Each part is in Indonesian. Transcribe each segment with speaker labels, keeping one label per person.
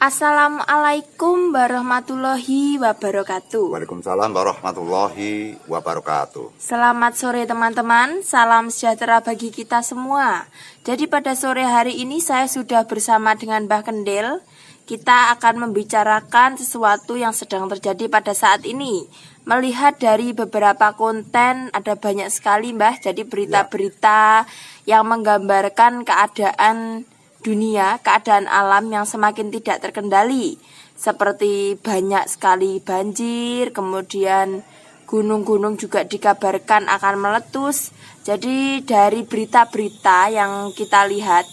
Speaker 1: Assalamualaikum warahmatullahi wabarakatuh.
Speaker 2: Waalaikumsalam warahmatullahi wabarakatuh.
Speaker 1: Selamat sore teman-teman, salam sejahtera bagi kita semua. Jadi pada sore hari ini saya sudah bersama dengan Mbah Kendil. Kita akan membicarakan sesuatu yang sedang terjadi pada saat ini. Melihat dari beberapa konten, ada banyak sekali Mbah. Jadi berita-berita yang menggambarkan keadaan dunia, keadaan alam yang semakin tidak terkendali, seperti banyak sekali banjir, kemudian gunung-gunung juga dikabarkan akan meletus. Jadi dari berita-berita yang kita lihat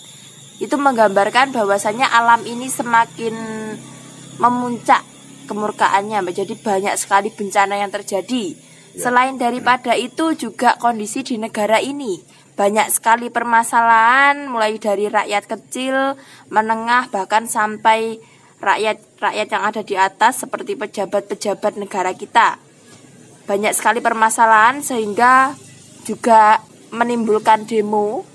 Speaker 1: itu menggambarkan bahwasanya alam ini semakin memuncak kemurkaannya, jadi banyak sekali bencana yang terjadi. Selain daripada itu juga kondisi di negara ini banyak sekali permasalahan, mulai dari rakyat kecil, menengah, bahkan sampai rakyat yang ada di atas seperti pejabat-pejabat negara kita. Banyak sekali permasalahan sehingga juga menimbulkan demo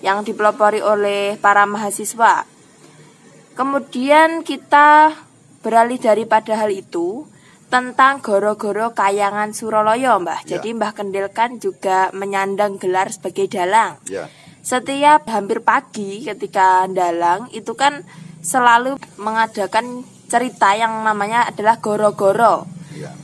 Speaker 1: yang dipelopori oleh para mahasiswa. Kemudian kita beralih daripada hal itu tentang goro-goro Kayangan Suralaya, Mbah. Jadi Mbah Kendil kan juga menyandang gelar sebagai dalang. Setiap hampir pagi ketika dalang itu kan selalu mengadakan cerita yang namanya adalah goro-goro.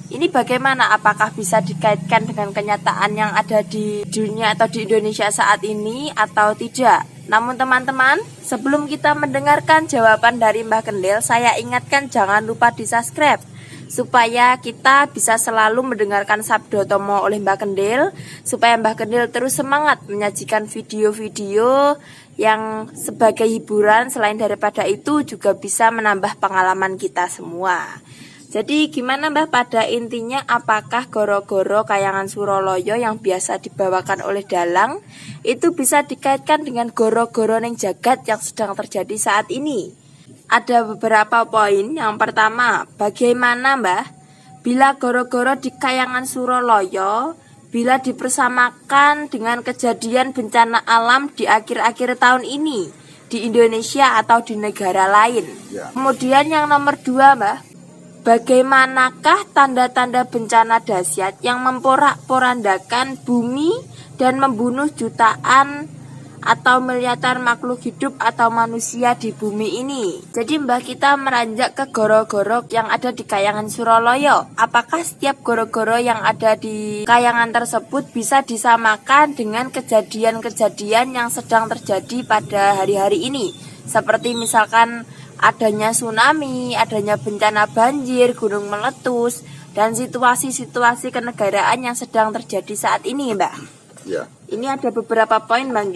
Speaker 1: Ini bagaimana? Apakah bisa dikaitkan dengan kenyataan yang ada di dunia atau di Indonesia saat ini atau tidak? Namun teman-teman, sebelum kita mendengarkan jawaban dari Mbah Kendil, saya ingatkan jangan lupa di-subscribe supaya kita bisa selalu mendengarkan Sabdo Tomo oleh Mbah Kendil, supaya Mbah Kendil terus semangat menyajikan video-video yang sebagai hiburan. Selain daripada itu juga bisa menambah pengalaman kita semua. Jadi gimana Mbah, pada intinya apakah goro-goro Kayangan Suralaya yang biasa dibawakan oleh dalang itu bisa dikaitkan dengan goro-goro ning jagat yang sedang terjadi saat ini? Ada beberapa poin. Yang pertama, bagaimana Mbah bila goro-goro di Kayangan Suralaya bila dipersamakan dengan kejadian bencana alam di akhir-akhir tahun ini di Indonesia atau di negara lain? Kemudian yang nomor dua Mbah, bagaimanakah tanda-tanda bencana dahsyat yang memporak-porandakan bumi dan membunuh jutaan atau miliaran makhluk hidup atau manusia di bumi ini? Jadi Mbah kita meranjak ke goro-goro yang ada di Kayangan Suralaya. Apakah setiap goro-goro yang ada di kayangan tersebut bisa disamakan dengan kejadian-kejadian yang sedang terjadi pada hari-hari ini? Seperti misalkan adanya tsunami, adanya bencana banjir, gunung meletus, dan situasi-situasi kenegaraan yang sedang terjadi saat ini, Mbak. Ini ada beberapa poin, Bang.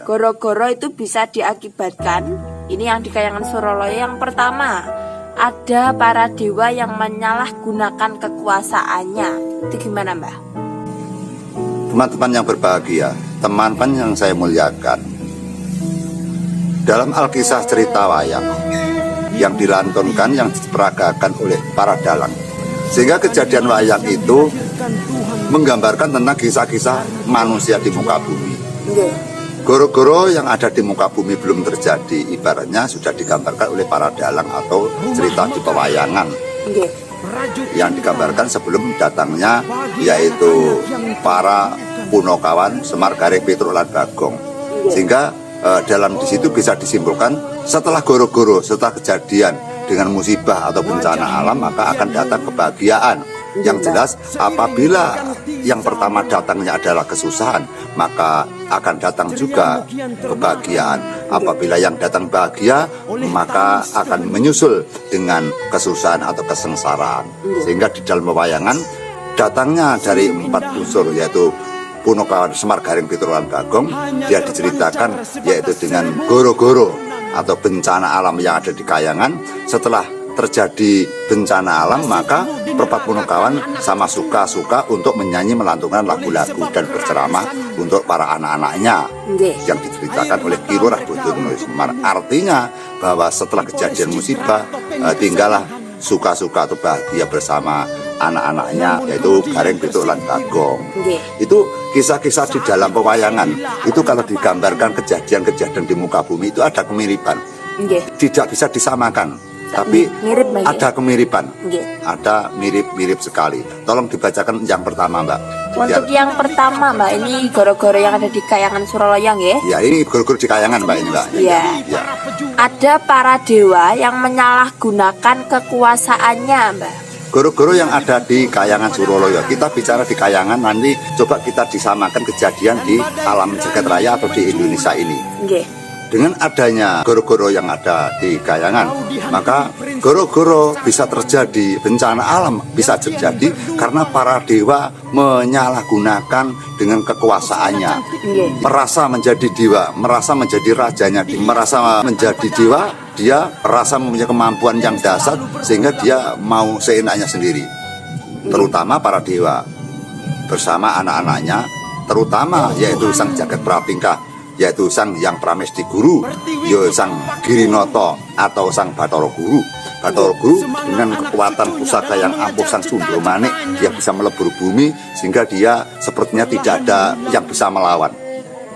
Speaker 1: Goro-goro itu bisa diakibatkan, ini yang di Kayangan Suralaya. Yang pertama, ada para dewa yang menyalahgunakan kekuasaannya. Itu gimana, Mbak?
Speaker 2: Teman-teman yang berbahagia, teman-teman yang saya muliakan, dalam Alkisah cerita wayang yang dilantunkan, yang diperagakan oleh para dalang, sehingga kejadian wayang itu menggambarkan tentang kisah-kisah manusia di muka bumi. Goro-goro yang ada di muka bumi belum terjadi, ibaratnya sudah digambarkan oleh para dalang atau cerita di pewayangan yang digambarkan sebelum datangnya, yaitu para Punokawan, Semar, Gareng, Petruk, lan Bagong. Sehingga dalam di situ bisa disimpulkan setelah goro-goro, setelah kejadian dengan musibah atau bencana alam, maka akan datang kebahagiaan. Yang jelas apabila yang pertama datangnya adalah kesusahan, maka akan datang juga kebahagiaan. Apabila yang datang bahagia, maka akan menyusul dengan kesusahan atau kesengsaraan. Sehingga di dalam pewayangan datangnya dari 4 unsur, yaitu Punokawan, Semar, Gareng, Petruk, lan Bagong, dia diceritakan yaitu dengan goro-goro atau bencana alam yang ada di kayangan. Setelah terjadi bencana alam, maka Perpat Punokawan sama suka-suka untuk menyanyi, melantunkan lagu-lagu dan berceramah untuk para anak-anaknya yang diceritakan oleh Ki Lurah Bodrono Semar. Artinya bahwa setelah kejadian musibah, tinggallah suka-suka atau bahagia bersama anak-anaknya, yaitu Gareng, Petruk, lan Bagong. Itu kisah-kisah di dalam pewayangan. Itu kalau digambarkan kejadian-kejadian di muka bumi itu ada kemiripan. Tidak bisa disamakan. tapi
Speaker 1: mirip Mbak.
Speaker 2: ada kemiripan.
Speaker 1: Nggih.
Speaker 2: Ada mirip-mirip sekali. Tolong dibacakan yang pertama, Mbak.
Speaker 1: Untuk yang pertama Mbak, ini goro-goro yang ada di Kayangan Suralaya nggih.
Speaker 2: Ya, ini guru-guru di Kayangan, Mbak, ini, Mbak.
Speaker 1: Iya.
Speaker 2: Ya.
Speaker 1: Ada para dewa yang menyalahgunakan kekuasaannya, Mbak.
Speaker 2: Guru-guru yang ada di Kayangan Suralaya. Kita bicara di Kayangan, nanti coba kita disamakan kejadian di alam jagat raya atau di Indonesia ini.
Speaker 1: Nggih.
Speaker 2: Dengan adanya goro-goro yang ada di Kayangan, maka goro-goro bisa terjadi, bencana alam bisa terjadi karena para dewa menyalahgunakan dengan kekuasaannya.
Speaker 1: Nggih.
Speaker 2: Merasa menjadi dewa, merasa menjadi rajanya, merasa menjadi dewa, dia merasa mempunyai kemampuan yang dasar sehingga dia mau seenaknya sendiri. Terutama para dewa bersama anak-anaknya, terutama yaitu sang jagat prapingkah, yaitu sang yang pramesti guru, yaitu sang Girinoto atau sang Bathara Guru. Bathara Guru dengan kekuatan pusaka yang ampuh sang Sundha Manik, dia bisa melebur bumi sehingga dia sepertinya tidak ada yang bisa melawan.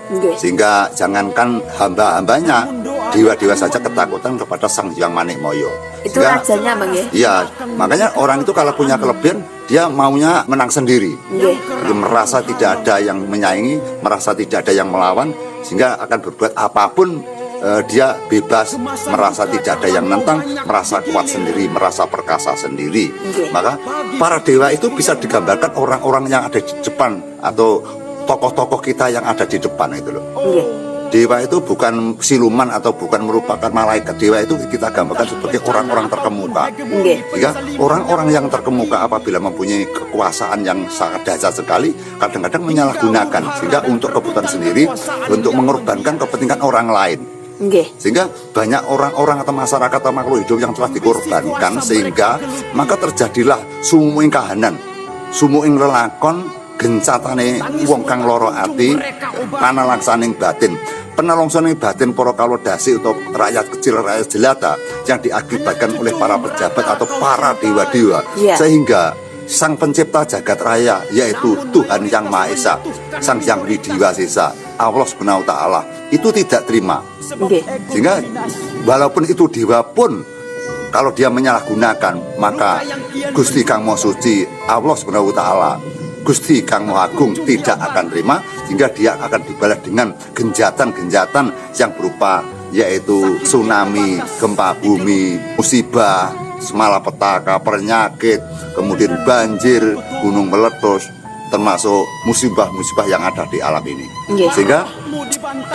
Speaker 1: Nggih.
Speaker 2: Sehingga jangankan hamba-hambanya, dewa-dewa saja ketakutan kepada sang Hyang Manikmaya.
Speaker 1: Itu rajanya Bang ya?
Speaker 2: Iya, makanya orang itu kalau punya kelebihan, dia maunya menang sendiri.
Speaker 1: Nggih.
Speaker 2: Dia merasa tidak ada yang menyaingi, merasa tidak ada yang melawan, sehingga akan berbuat apapun. Dia bebas, merasa tidak ada yang nentang, merasa kuat sendiri, merasa perkasa sendiri. Maka para dewa itu bisa digambarkan orang-orang yang ada di depan atau tokoh-tokoh kita yang ada di depan itu loh. Dewa itu bukan siluman atau bukan merupakan malaikat. Dewa itu kita gambarkan sebagai orang-orang terkemuka. Jika orang-orang yang terkemuka apabila mempunyai kekuasaan yang sangat dahsyat sekali, kadang-kadang menyalahgunakan sehingga untuk kebutuhan sendiri, untuk mengorbankan kepentingan orang lain. Sehingga banyak orang-orang atau masyarakat atau makhluk hidup yang telah dikorbankan, sehingga maka terjadilah sumuing kahanan, sumuing lelakon, gencatane wong kang loro ati, panalaksaning batin. Penalongsoning batin para kalodasi atau rakyat kecil, rakyat jelata yang diakibatkan oleh para pejabat atau para dewa-dewa, sehingga sang pencipta jagat raya yaitu Tuhan Yang Maha Esa, sang Yang Widiwasesa, Allah Subhanahu wa Ta'ala itu tidak terima. Sehingga walaupun itu dewa pun kalau dia menyalahgunakan, maka Gusti Kang Maha Suci, Allah Subhanahu wa Ta'ala, Gusti Kang Maha Agung tidak akan terima, sehingga dia akan dibalas dengan genjatan-genjatan yang berupa yaitu tsunami, gempa bumi, musibah, malapetaka, penyakit, kemudian banjir, gunung meletus, termasuk musibah-musibah yang ada di alam ini. Sehingga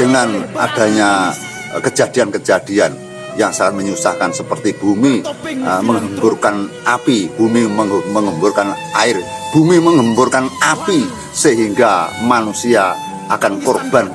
Speaker 2: dengan adanya kejadian-kejadian yang sangat menyusahkan seperti bumi menggemburkan api, bumi menggemburkan air, bumi menggemburkan api, sehingga manusia akan korban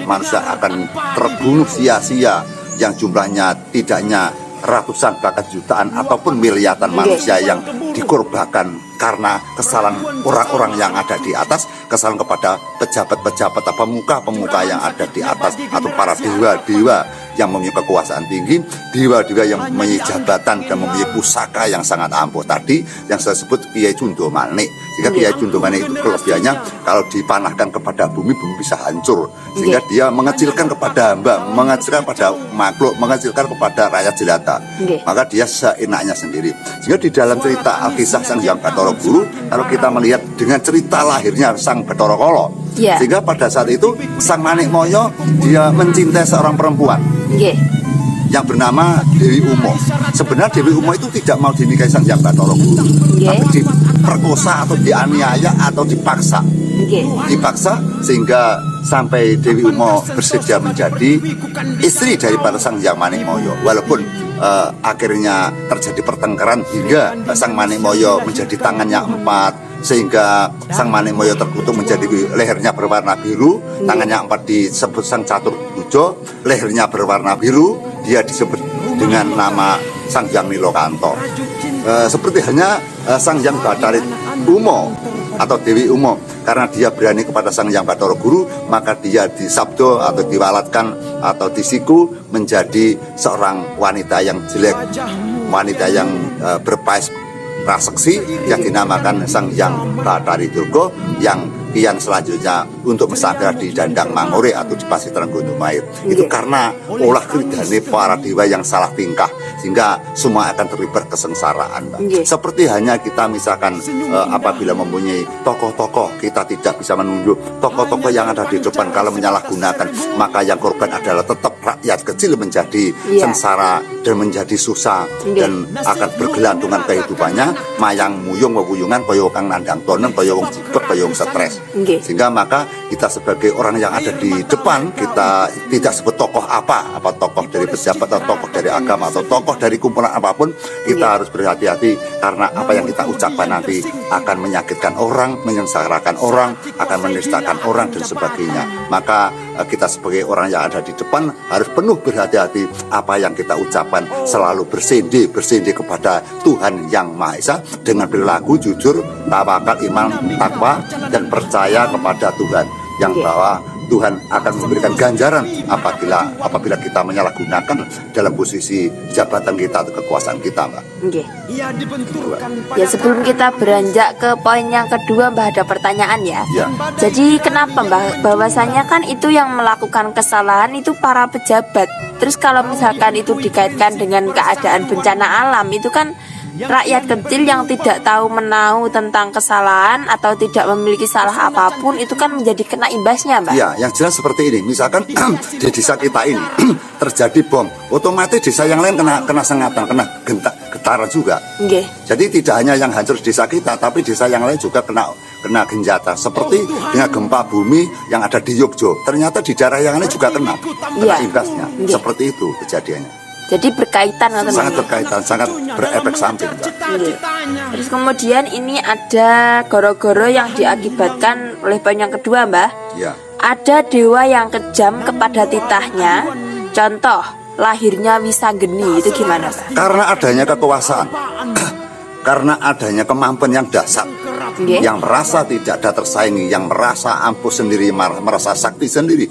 Speaker 2: manusia akan terbunuh sia-sia yang jumlahnya tidaknya ratusan bahkan jutaan ataupun miliaran manusia yang dikorbankan karena kesalahan orang-orang yang ada di atas, kesalahan kepada pejabat-pejabat atau pemuka-pemuka yang ada di atas atau para dewa-dewa yang mempunyai kekuasaan tinggi, dewa-dewa yang mempunyai jabatan dan mempunyai pusaka yang sangat ampuh tadi yang saya sebut Kiai Sundha Manik. Sehingga Kiai Sundha Manik itu kelebihannya kalau dipanahkan kepada bumi, bumi bisa hancur. Sehingga dia mengecilkan kepada hamba, mengecilkan pada makhluk, mengecilkan kepada rakyat jelata. Maka dia seenaknya sendiri. Sehingga di dalam cerita Alkisah Sang Hyang Bathara Guru, kalau kita melihat dengan cerita lahirnya Sang Bathara Kala, sehingga pada saat itu Sang Manikmaya dia mencintai seorang perempuan yang bernama Dewi Uma. Sebenarnya Dewi Uma itu tidak mau dinikahi Sang Hyang Bathara Guru, tapi diperkosa atau dianiaya atau dipaksa. Dipaksa sehingga sampai Dewi Uma bersedia menjadi istri daripada Sang Hyang Manikmaya. Walaupun akhirnya terjadi pertengkaran hingga Sang Manikmaya menjadi tangannya 4, sehingga Sang Manikmaya terkutuk menjadi lehernya berwarna biru, tangannya 4 disebut Sang Caturbujo, lehernya berwarna biru, dia disebut dengan nama Sang Hyang Nilokanto. Seperti halnya Sang Hyang Bathari Uma atau Dewi Uma, karena dia berani kepada Sang Hyang Bathara Guru, maka dia disabdo atau diwalatkan atau disiku menjadi seorang wanita yang jelek, wanita yang berpais praseksi yang dinamakan Sang Hyang Bathari Durga, yang kian selanjutnya untuk mesakra di Dandang Mangore atau di Pasitran Gunung Mair. Itu karena olah kridane para dewa yang salah tingkah, sehingga semua akan terlibat kesengsaraan, Mbak. Seperti hanya kita misalkan apabila mempunyai tokoh-tokoh, kita tidak bisa menunjuk tokoh-tokoh yang ada di depan. Kalau menyalahgunakan, maka yang korban adalah tetap rakyat kecil menjadi sengsara dan menjadi susah dan akan bergelantungan kehidupannya, mayang muyung wewuyungan kaya kang nandang tonen kaya wong jibet kaya wong stres. Sehingga maka kita sebagai orang yang ada di depan, kita tidak sebut tokoh apa tokoh dari pejabat atau tokoh dari agama atau tokoh dari kumpulan apapun, kita harus berhati-hati karena apa yang kita ucapkan nanti akan menyakitkan orang, menyengsarakan orang, akan menistakan orang dan sebagainya. Maka kita sebagai orang yang ada di depan harus penuh berhati-hati apa yang kita ucapkan, selalu bersende kepada Tuhan Yang Maha Esa dengan perilaku jujur, tawakal, iman, takwa dan percaya kepada Tuhan yang bahwa Tuhan akan memberikan ganjaran apabila kita menyalahgunakan dalam posisi jabatan kita atau kekuasaan kita, Mbak.
Speaker 1: Ya, sebelum kita beranjak ke poin yang kedua, Mbah, ada pertanyaan ya. Jadi kenapa, Mbah, bahwasanya kan itu yang melakukan kesalahan itu para pejabat. Terus kalau misalkan itu dikaitkan dengan keadaan bencana alam, itu kan rakyat kecil yang tidak tahu menahu tentang kesalahan atau tidak memiliki salah apapun, itu kan menjadi kena imbasnya, Mbak.
Speaker 2: Ya, yang jelas seperti ini. Misalkan di desa kita ini terjadi bom, otomatis desa yang lain kena sengatan, kena getaran juga. Jadi tidak hanya yang hancur desa kita, tapi desa yang lain juga kena genjatan. Seperti dengan gempa bumi yang ada di Yogyakarta, ternyata di daerah yang lain juga kena imbasnya. Seperti itu kejadiannya.
Speaker 1: Jadi berkaitan,
Speaker 2: sangat berkaitan, sangat berefek samping.
Speaker 1: Terus kemudian ini ada goro-goro yang diakibatkan oleh poin yang kedua, Mbah. Ada dewa yang kejam kepada titahnya. Contoh, lahirnya Wisanggeni, itu gimana, Mbah?
Speaker 2: Karena adanya kekuasaan, karena adanya kemampuan yang dasar, yang merasa tidak ada tersaingi, yang merasa ampuh sendiri, merasa sakti sendiri.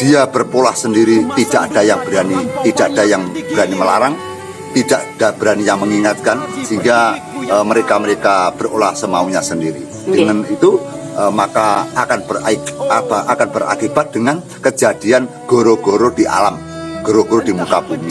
Speaker 2: Dia berpola sendiri, tidak ada yang berani melarang, tidak ada berani yang mengingatkan, sehingga mereka berolah semaunya sendiri. Dengan itu maka akan berakibat dengan kejadian goro-goro di alam, goro-goro di muka bumi,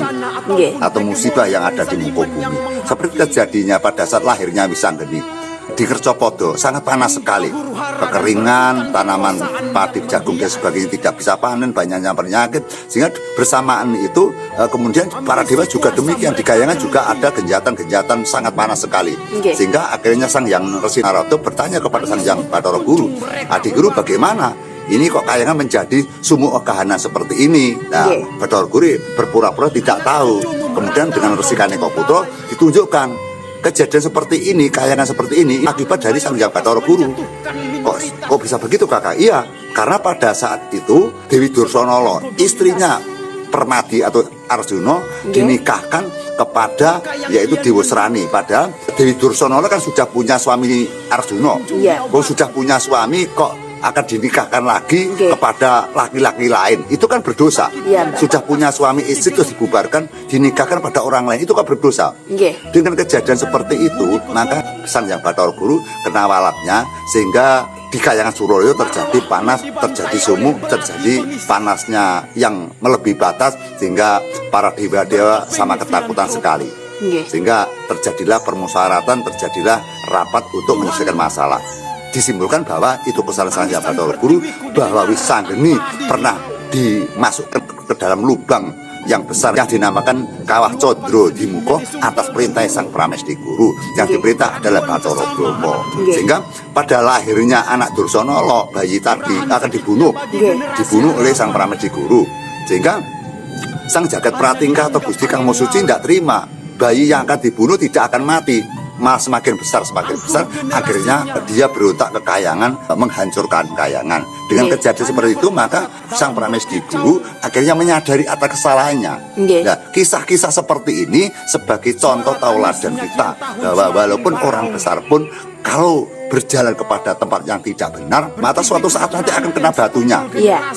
Speaker 2: atau musibah yang ada di muka bumi. Seperti kejadiannya pada saat lahirnya Wisanggeni. Di Kercopodo sangat panas sekali, kekeringan, tanaman padi, jagung dan sebagainya tidak bisa panen, banyaknya penyakit, sehingga bersamaan itu kemudian para dewa juga demikian, di Kayangan juga ada genjatan sangat panas sekali, sehingga akhirnya Sang Hyang Resi Narada bertanya kepada Sang Hyang Bathara Guru, "Adik Guru, bagaimana? Ini kok Kayangan menjadi sumuk kahanan seperti ini?" Nah, Bathara Guru berpura-pura tidak tahu. Kemudian dengan Resi Kanekaputra ditunjukkan kejadian seperti ini, Kayangan seperti ini akibat dari Sang Hyang Bathara Guru. Kok bisa begitu, Kakak? Iya, karena pada saat itu Dewi Dursanala, istrinya Permadi atau Arjuna, dinikahkan kepada yaitu Dewa Srani. Padahal Dewi Dursanala kan sudah punya suami Arjuna. Kok sudah punya suami kok akan dinikahkan lagi kepada laki-laki lain, itu kan berdosa. Sudah punya suami istri terus dibubarkan, dinikahkan pada orang lain, itu kan berdosa. Dengan kejadian seperti itu, maka Sang Hyang Bathara Guru kena walapnya, sehingga di Kayangan Suroyo terjadi panas, terjadi sumuk, terjadi panasnya yang melebihi batas, sehingga para dewa-dewa sama ketakutan sekali. Sehingga terjadilah permusyawaratan, terjadilah rapat untuk menyelesaikan masalah. Disimpulkan bahwa itu kesalahan Sang Hyang Bathara Guru, bahwa Wisanggeni pernah dimasukkan ke dalam lubang yang besar yang dinamakan Kawah Condro di Muko atas perintah Sang Pramesti Guru, yang diperintah adalah Bathara Brahma. Sehingga pada lahirnya anak Dursanala, bayi tadi akan dibunuh oleh Sang Pramesti Guru, sehingga Sang Jagat Pratingkah atau Gusti Kang Maha Suci tidak terima bayi yang akan dibunuh tidak akan mati, malah semakin besar, akhirnya dia berontak ke Kayangan, menghancurkan Kayangan. Dengan kejadian seperti itu, maka Sang Pramesti Guru akhirnya menyadari atas kesalahannya. Nah, kisah-kisah seperti ini sebagai contoh tauladan kita, bahwa walaupun orang besar pun kalau berjalan kepada tempat yang tidak benar, maka suatu saat nanti akan kena batunya.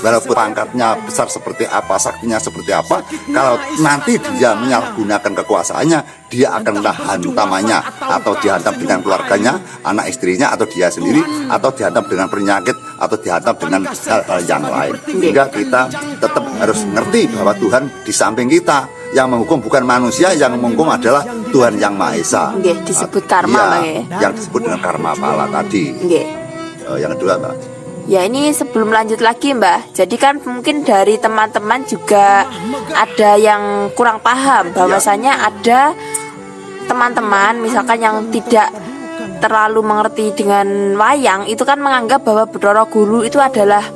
Speaker 2: Walaupun pangkatnya besar seperti apa, saktinya seperti apa, kalau nanti dia menyalahgunakan kekuasaannya, dia akan kena hantamannya, atau dihantam dengan keluarganya, anak istrinya, atau dia sendiri, atau dihantam dengan penyakit, atau dihantam dengan hal-hal yang lain. Sehingga kita tetap harus ngerti bahwa Tuhan di samping kita, yang menghukum bukan manusia, yang menghukum adalah Tuhan Yang Maha Esa.
Speaker 1: Nggih, disebut karma,
Speaker 2: Iya,
Speaker 1: Mbak ya.
Speaker 2: yang disebut dengan karma pala tadi.
Speaker 1: Nggih.
Speaker 2: Yang kedua, Mbak.
Speaker 1: Ya, ini sebelum lanjut lagi, Mbak. Jadi kan mungkin dari teman-teman juga ada yang kurang paham bahwasanya ada teman-teman misalkan yang tidak terlalu mengerti dengan wayang, itu kan menganggap bahwa Bathara Guru itu adalah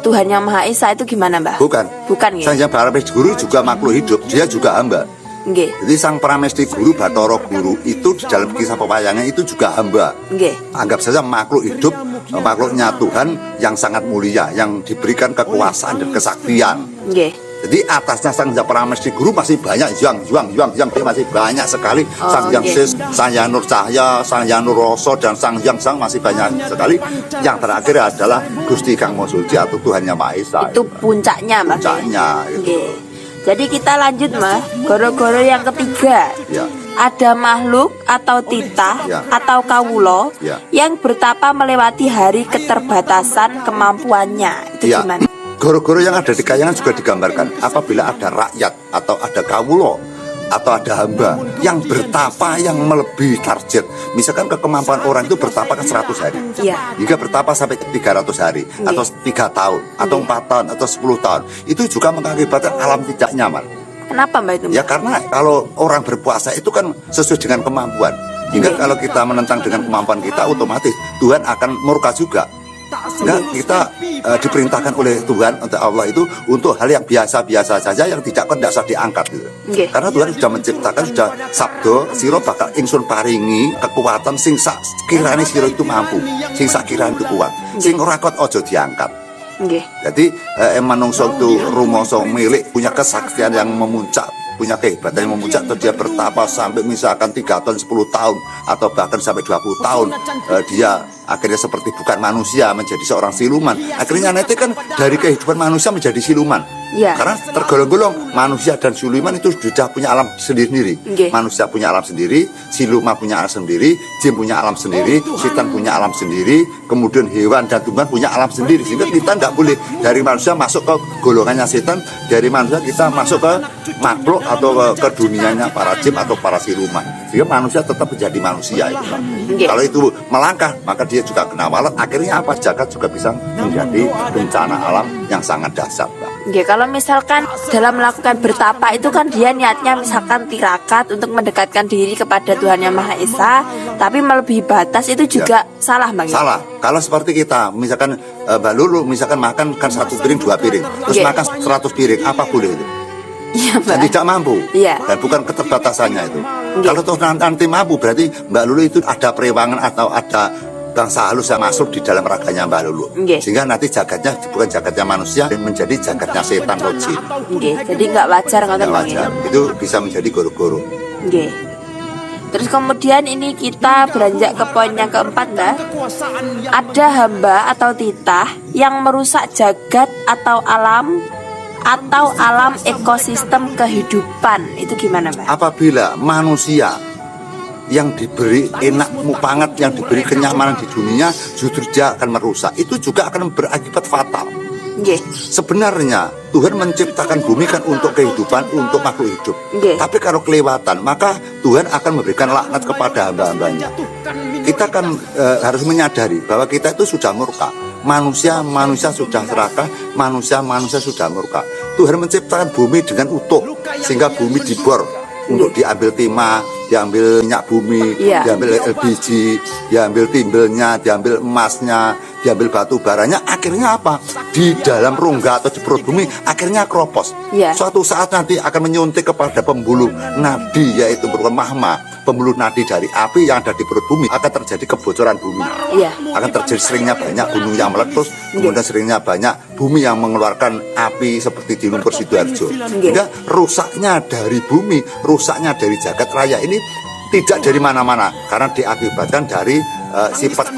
Speaker 1: Tuhan Yang Maha Esa. Itu gimana, Mbak? Bukan ya.
Speaker 2: Sang Hyang Paramesti Guru juga makhluk hidup, dia juga hamba.
Speaker 1: Nggih.
Speaker 2: Jadi Sang Paramesti Guru, Bathara Guru itu di dalam kisah pewayangan itu juga hamba.
Speaker 1: Nggih.
Speaker 2: Anggap saja makhluk hidup, makhluknya Tuhan yang sangat mulia, yang diberikan kekuasaan dan kesaktian.
Speaker 1: Nggih.
Speaker 2: Jadi atasnya Sang Hyang Paramesti Guru masih banyak yang dia masih banyak sekali. Sang Hyang Sis, Sang Hyang Nur Cahya, Sang Hyang Nur Rasa, dan Sang Hyang Sang masih banyak sekali. Yang terakhir adalah Gusti Kang Maha Suci atau Tuhan Yang Maha Esa.
Speaker 1: Itu puncaknya, Mbak.
Speaker 2: Puncaknya.
Speaker 1: Nggih. Jadi kita lanjut, Mbak. Goro-goro yang ketiga.
Speaker 2: Ya.
Speaker 1: Ada makhluk atau titah
Speaker 2: Ya.
Speaker 1: atau kawulo
Speaker 2: Ya.
Speaker 1: yang bertapa melewati hari keterbatasan kemampuannya. Itu
Speaker 2: Ya.
Speaker 1: gimana?
Speaker 2: Goro-goro yang ada di kayangan juga digambarkan apabila ada rakyat atau ada kawulo atau ada hamba yang bertapa yang melebihi target. Misalkan kemampuan orang itu bertapa kan 100 hari.
Speaker 1: Iya.
Speaker 2: Hingga bertapa sampai 300 hari atau 3 tahun atau 4 tahun atau 10 tahun. Itu juga mengakibatkan alam tidak nyaman.
Speaker 1: Kenapa, Mbak, itu?
Speaker 2: Ya karena kalau orang berpuasa itu kan sesuai dengan kemampuan. Hingga kalau kita menentang dengan kemampuan kita, otomatis Tuhan akan murka juga. Nah, kita diperintahkan oleh Tuhan, untuk Allah itu untuk hal yang biasa-biasa saja yang tidak usah diangkat gitu.
Speaker 1: Nggih.
Speaker 2: Karena Tuhan sudah menciptakan, sudah sabdo sira bakal ingsun paringi kekuatan sing sak kirane sira itu mampu, sing sak kirane itu kuat, sing ora kuat aja diangkat.
Speaker 1: Nggih.
Speaker 2: Jadi manungsa itu rumangsa milik punya kesaktian yang memuncak, punya kehebatan yang memuncak, terus dia bertapa sampai misalkan 3 tahun, 10 tahun atau bahkan sampai 20 tahun, dia akhirnya seperti bukan manusia, menjadi seorang siluman. Akhirnya nanti kan dari kehidupan manusia menjadi siluman.
Speaker 1: Ya.
Speaker 2: Karena tergolong-golong manusia dan siluman itu sudah punya alam sendiri-sendiri.
Speaker 1: Nggih.
Speaker 2: Manusia punya alam sendiri, siluman punya alam sendiri, jin punya alam sendiri, setan punya alam sendiri, kemudian hewan dan tumbuhan punya alam sendiri. Sehingga kita nggak boleh dari manusia masuk ke golongannya setan, dari manusia kita masuk ke makhluk atau ke dunianya para jin atau para siluman. Sehingga manusia tetap menjadi manusia itu.
Speaker 1: Nggih.
Speaker 2: Kalau itu melangkah, maka dia juga kena walet. Akhirnya apa? Jagat juga bisa menjadi bencana alam yang sangat dahsyat, Mbak.
Speaker 1: Nggih, kalau misalkan dalam melakukan bertapa itu kan dia niatnya misalkan tirakat untuk mendekatkan diri kepada Tuhan Yang Maha Esa, tapi melebihi batas itu juga salah, Bang.
Speaker 2: Salah. Kalau seperti kita, misalkan Mbak Lulu, misalkan makan kan 1 piring, 2 piring, terus
Speaker 1: Nggih.
Speaker 2: makan 100 piring, apa boleh itu?
Speaker 1: Iya, Mbak.
Speaker 2: Dan tidak mampu.
Speaker 1: Iya.
Speaker 2: Dan bukan keterbatasannya itu.
Speaker 1: Nggih.
Speaker 2: Kalau toh nanti mampu, berarti Mbak Lulu itu ada perewangan atau ada bangsa halus yang masuk di dalam raganya Mbak Lulu.
Speaker 1: Nggih.
Speaker 2: Sehingga nanti jagatnya bukan jagatnya manusia, menjadi jagatnya setan atau jin.
Speaker 1: Nggih, jadi nggak wajar ngoten,
Speaker 2: Yang
Speaker 1: Bang.
Speaker 2: wajar. Itu bisa menjadi goro-goro.
Speaker 1: Nggih. Terus kemudian ini kita beranjak ke poin yang keempat, Mbak. Ada hamba atau titah yang merusak jagat atau alam ekosistem kehidupan. Itu gimana, Mbak?
Speaker 2: Apabila manusia yang diberi enak mupangat, yang diberi kenyamanan di dunia, justru dia akan merusak. Itu juga akan berakibat fatal.
Speaker 1: Nggih.
Speaker 2: Sebenarnya Tuhan menciptakan bumi kan untuk kehidupan, untuk makhluk hidup.
Speaker 1: Nggih.
Speaker 2: Tapi kalau kelewatan, maka Tuhan akan memberikan laknat kepada hamba-hambanya. Kita kan harus menyadari bahwa kita itu sudah murka. Manusia sudah serakah, manusia sudah murka. Tuhan menciptakan bumi dengan utuh, sehingga bumi dibor untuk diambil timah, diambil minyak bumi,
Speaker 1: Iya.
Speaker 2: diambil LPG, diambil timbelnya, diambil emasnya, diambil batu baranya. Akhirnya apa? Di dalam rongga atau di perut bumi akhirnya kropos.
Speaker 1: Iya.
Speaker 2: Suatu saat nanti akan menyuntik kepada pembuluh nadi, yaitu berupa magma, pembuluh nadi dari api yang ada di perut bumi. Akan terjadi kebocoran bumi.
Speaker 1: Iya.
Speaker 2: Akan terjadi seringnya banyak gunung yang meletus, kemudian seringnya banyak bumi yang mengeluarkan api seperti di lumpur Sidoarjo. Sehingga rusaknya dari bumi, rusaknya dari jagat raya ini tidak dari mana-mana, karena diakibatkan dari sifat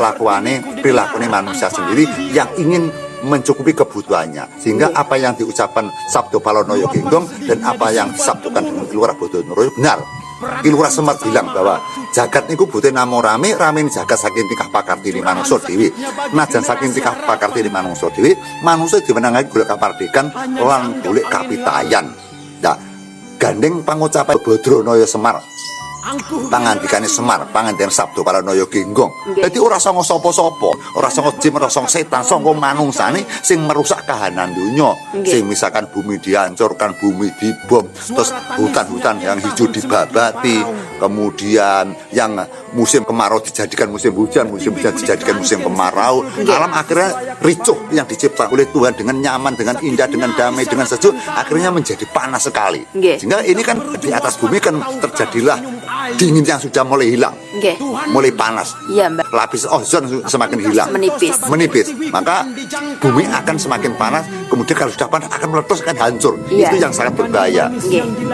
Speaker 2: perilakuannya manusia sendiri yang ingin mencukupi kebutuhannya. Sehingga apa yang diucapkan Sabdo Palonoyo Genggong dan apa yang disabdukan dengan Kilurah Bodonoroyo benar. Kilurah Semar bilang bahwa jagat niku butuh namo rame jagat saking tingkah pakartini manungsa dhewe. Najan saking tingkah pakartini manungsa dhewe, manungsa diwenangake golek kapardikan lan golek kapitayan. Nah, gandeng pangucapan Badranaya Semar. Pangandikane Semar, pangandikane Sabda Paranaya Genggong. Dadi ora sanga sapa-sapa, ora sanga jin, ora sanga setan, sanga manungsane sing merusak kahanan donya. Sing misalkan bumi dihancurkan, bumi dibom, terus hutan-hutan yang hijau dibabati, kemudian yang musim kemarau dijadikan musim hujan dijadikan musim kemarau. Alam akhirnya ricuh yang diciptakan oleh Tuhan dengan nyaman, dengan indah, dengan damai, dengan sejuk, akhirnya menjadi panas sekali. Sehingga ini kan di atas bumi kan terjadilah dingin yang sudah mulai hilang, mulai panas.
Speaker 1: Iya, Mbak.
Speaker 2: Lapis ozon semakin hilang, menipis. Maka bumi akan semakin panas. Kemudian kalau sudah panas akan meletus, akan hancur. Itu yang sangat berbahaya.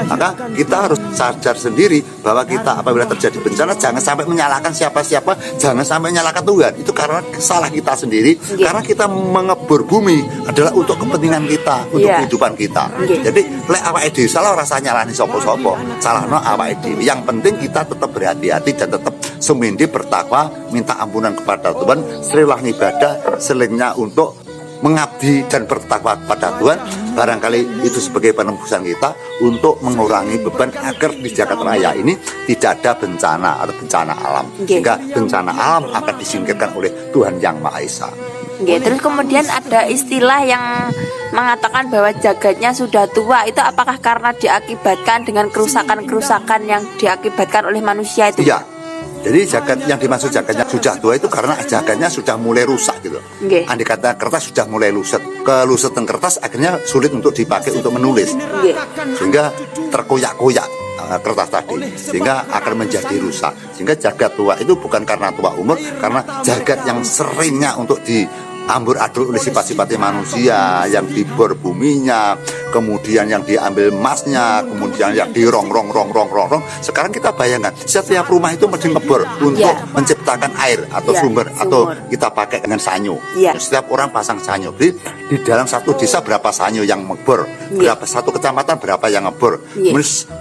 Speaker 2: Maka kita harus sadar sendiri bahwa kita apabila terjadi bencana jangan sampai menyalahkan siapa-siapa, jangan sampai menyalahkan Tuhan. Itu karena salah kita sendiri. Karena kita mengebor bumi adalah untuk kepentingan kita, untuk kehidupan kita. Jadi lek awake dhewe salah rasa nyalahni sapa-sapa, salahno awake dhewe. Yang penting kita tetap berhati-hati dan tetap semindi bertakwa, minta ampunan kepada Tuhan, serilah ibadah, selingnya untuk mengabdi dan bertakwa kepada Tuhan. Barangkali itu sebagai penembusan kita untuk mengurangi beban agar di jagat raya ini tidak ada bencana atau bencana alam. Sehingga bencana alam akan disingkirkan oleh Tuhan Yang Maha Esa.
Speaker 1: Terus kemudian ada istilah yang mengatakan bahwa jagatnya sudah tua. Itu apakah karena diakibatkan dengan kerusakan-kerusakan yang diakibatkan oleh manusia itu?
Speaker 2: Iya. Jadi jagat yang dimaksud jagatnya sudah tua itu karena jagatnya sudah mulai rusak gitu. Andai kata kertas sudah mulai luset, kelusetan kertas akhirnya sulit untuk dipakai untuk menulis, sehingga terkoyak-koyak kertas tadi, sehingga akan menjadi rusak. Sehingga jagat tua itu bukan karena tua umur, karena jagat yang seringnya untuk diambur adul oleh sifat-sifatnya manusia, yang dibor buminya, kemudian yang diambil emasnya, kemudian yang dirong. Sekarang kita bayangkan setiap rumah itu mesti ngebor untuk menciptakan air atau sumber atau kita pakai dengan sanyo. Setiap orang pasang sanyo. Jadi di dalam satu desa berapa sanyo yang ngebor, berapa satu kecamatan berapa yang ngebor,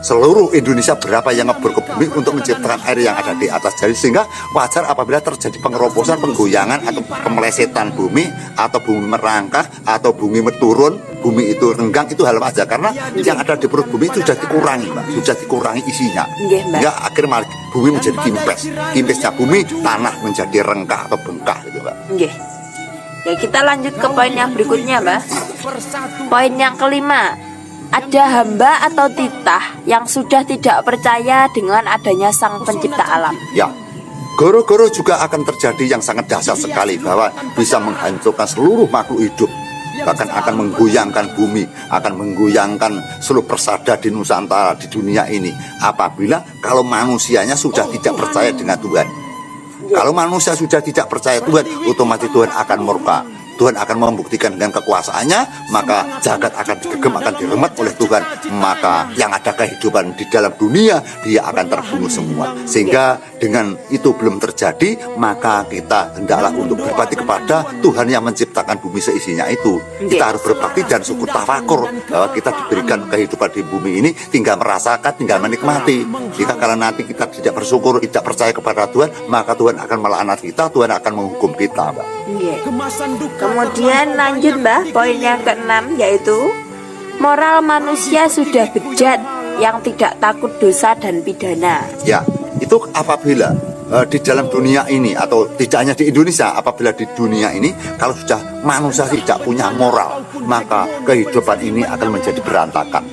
Speaker 2: seluruh Indonesia berapa yang ngebor ke bumi untuk menciptakan air yang ada di atas. Jadi sehingga wajar apabila terjadi pengeroposan, penggoyangan atau pemelesetan bumi atau bumi merangkak atau bumi turun, bumi itu renggang, itu hal wajar karena yang ada di perut bumi itu sudah dikurangi, Mbak, sudah dikurangi isinya. Hingga akhirnya bumi menjadi kimpesnya bumi, tanah menjadi rengkah atau bengkak gitu, Mbak.
Speaker 1: Ya, kita lanjut ke poin yang berikutnya, Mbak. Poin yang kelima, ada hamba atau titah yang sudah tidak percaya dengan adanya Sang Pencipta alam.
Speaker 2: Ya, goro-goro juga akan terjadi yang sangat dahsyat sekali, bahwa bisa menghancurkan seluruh makhluk hidup, bahkan akan menggoyangkan bumi, akan menggoyangkan seluruh persada di Nusantara, di dunia ini, apabila kalau manusianya sudah tidak percaya dengan Tuhan. Kalau manusia sudah tidak percaya Tuhan, otomatis Tuhan akan murka. Tuhan akan membuktikan dengan kekuasaannya, maka jagat akan digegem, akan diremet oleh Tuhan. Maka yang ada kehidupan di dalam dunia, dia akan terbunuh semua. Sehingga dengan itu belum terjadi, maka kita hendaklah untuk berbakti kepada Tuhan yang menciptakan bumi seisinya itu. Kita harus berbakti dan syukur tafakur bahwa kita diberikan kehidupan di bumi ini, tinggal merasakan, tinggal menikmati. Jika kalau nanti kita tidak bersyukur, tidak percaya kepada Tuhan, maka Tuhan akan melaknat kita, Tuhan akan menghukum kita, Mbak.
Speaker 1: Kemudian lanjut, Mbak, poin yang keenam, yaitu moral manusia sudah bejat yang tidak takut dosa dan pidana.
Speaker 2: Ya, itu apabila di dalam dunia ini, atau tidak hanya di Indonesia, apabila di dunia ini kalau sudah manusia tidak punya moral, maka kehidupan ini akan menjadi berantakan.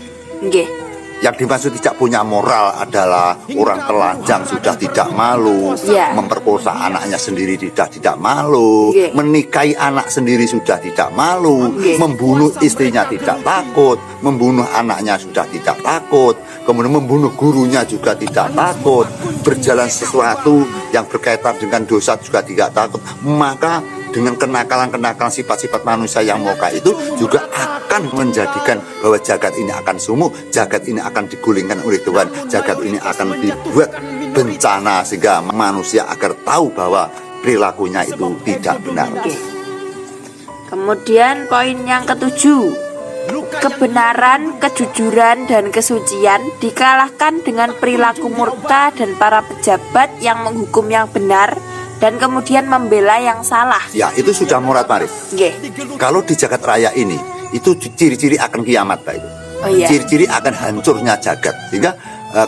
Speaker 2: Yang dimaksud tidak punya moral adalah orang telanjang sudah tidak malu, memperkosa anaknya sendiri tidak malu, menikahi anak sendiri sudah tidak malu, membunuh istrinya tidak takut, membunuh anaknya sudah tidak takut, kemudian membunuh gurunya juga tidak takut, berjalan sesuatu yang berkaitan dengan dosa juga tidak takut. Maka dengan kenakalan-kenakalan sifat-sifat manusia yang moka itu juga akan menjadikan bahwa jagat ini akan sumuh, jagat ini akan digulingkan oleh Tuhan, jagat ini akan dibuat bencana sehingga manusia agar tahu bahwa perilakunya itu tidak benar.
Speaker 1: Kemudian poin yang ketujuh, kebenaran, kejujuran, dan kesucian dikalahkan dengan perilaku murka dan para pejabat yang menghukum yang benar dan kemudian membela yang salah.
Speaker 2: Ya, itu sudah murad marif. Kalau di jagat raya ini, itu ciri-ciri akan kiamat, Pak, itu.
Speaker 1: Oh, iya.
Speaker 2: Ciri-ciri akan hancurnya jagat. Sehingga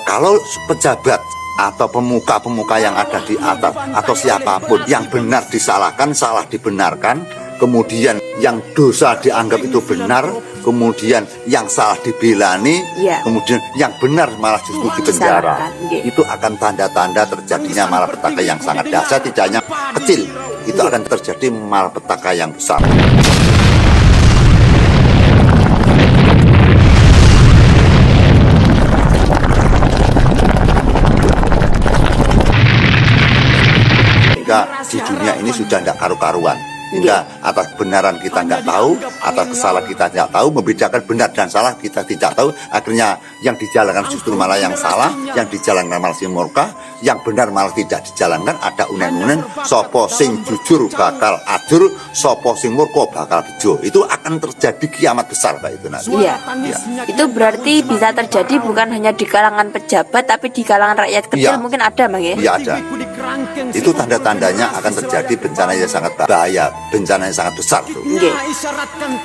Speaker 2: kalau pejabat atau pemuka-pemuka yang ada di atas atau siapapun yang benar disalahkan, salah dibenarkan, kemudian yang dosa dianggap itu benar, kemudian yang salah dibelani,
Speaker 1: Iya.
Speaker 2: kemudian yang benar malah justru dipenjara.
Speaker 1: Disalahkan,
Speaker 2: Itu akan tanda-tanda terjadinya malapetaka yang sangat dahsyat, tidak hanya kecil, itu akan terjadi malapetaka yang besar. Di dunia ini sudah tidak karu-karuan, hingga atas kebenaran kita nggak tahu, atas kesalahan kita tidak tahu, membedakan benar dan salah kita tidak tahu. Akhirnya yang dijalankan justru malah yang salah, yang dijalankan malah si murka, yang benar malah tidak dijalankan. Ada unen-unen, sopo sing jujur bakal ajur, sopo sing murka bakal bejo. Itu akan terjadi kiamat besar Pak itu nanti.
Speaker 1: Iya. Itu berarti bisa terjadi bukan hanya di kalangan pejabat, tapi di kalangan rakyat kecil
Speaker 2: Iya.
Speaker 1: mungkin ada, Bang ya?
Speaker 2: Iya ada. Itu tanda-tandanya akan terjadi bencana yang sangat bahaya, bencana yang sangat besar tuh.
Speaker 1: Oke.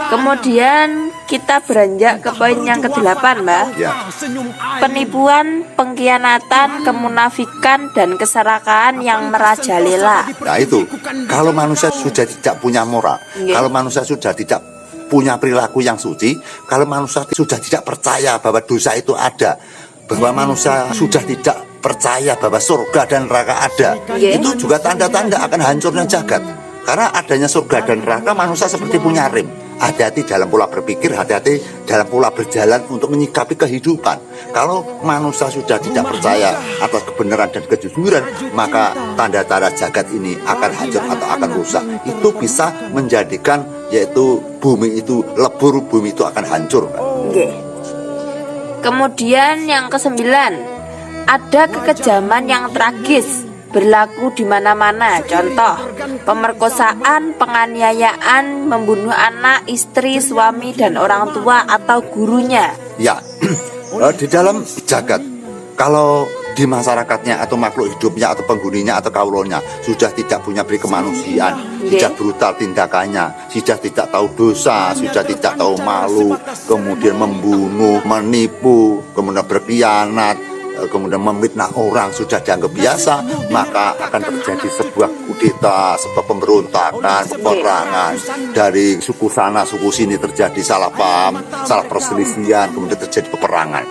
Speaker 1: Kemudian kita beranjak ke poin yang ke-8, Mbak.
Speaker 2: Ya.
Speaker 1: Penipuan, pengkhianatan, kemunafikan, dan keserakahan yang merajalela.
Speaker 2: Nah itu, kalau manusia sudah tidak punya moral, kalau manusia sudah tidak punya perilaku yang suci, kalau manusia sudah tidak percaya bahwa dosa itu ada, bahwa manusia sudah tidak percaya bahwa surga dan neraka ada, itu juga tanda-tanda akan hancurnya jagat. Karena adanya surga dan neraka, manusia seperti punya rem. Hati-hati dalam pola berpikir, hati-hati dalam pola berjalan untuk menyikapi kehidupan. Kalau manusia sudah tidak percaya atas kebenaran dan kejujuran, maka tanda-tanda jagat ini akan hancur atau akan rusak. Itu bisa menjadikan yaitu bumi itu lebur, bumi itu akan hancur.
Speaker 1: Oke. Kemudian yang ke-9, ada kekejaman yang tragis berlaku di mana-mana. Contoh, pemerkosaan, penganiayaan, membunuh anak, istri, suami, dan orang tua atau gurunya.
Speaker 2: Ya, di dalam jagat, kalau di masyarakatnya atau makhluk hidupnya atau penghuninya atau kaulonya sudah tidak punya beri kemanusiaan, sudah brutal tindakannya, sudah tidak tahu dosa, sudah tidak tahu malu, kemudian membunuh, menipu, kemudian berkhianat, kemudian memfitnah orang sudah dianggap biasa, maka akan terjadi sebuah kudeta, sebuah pemberontakan, peperangan. Dari suku sana, suku sini terjadi salah paham, salah perselisihan, kemudian terjadi peperangan.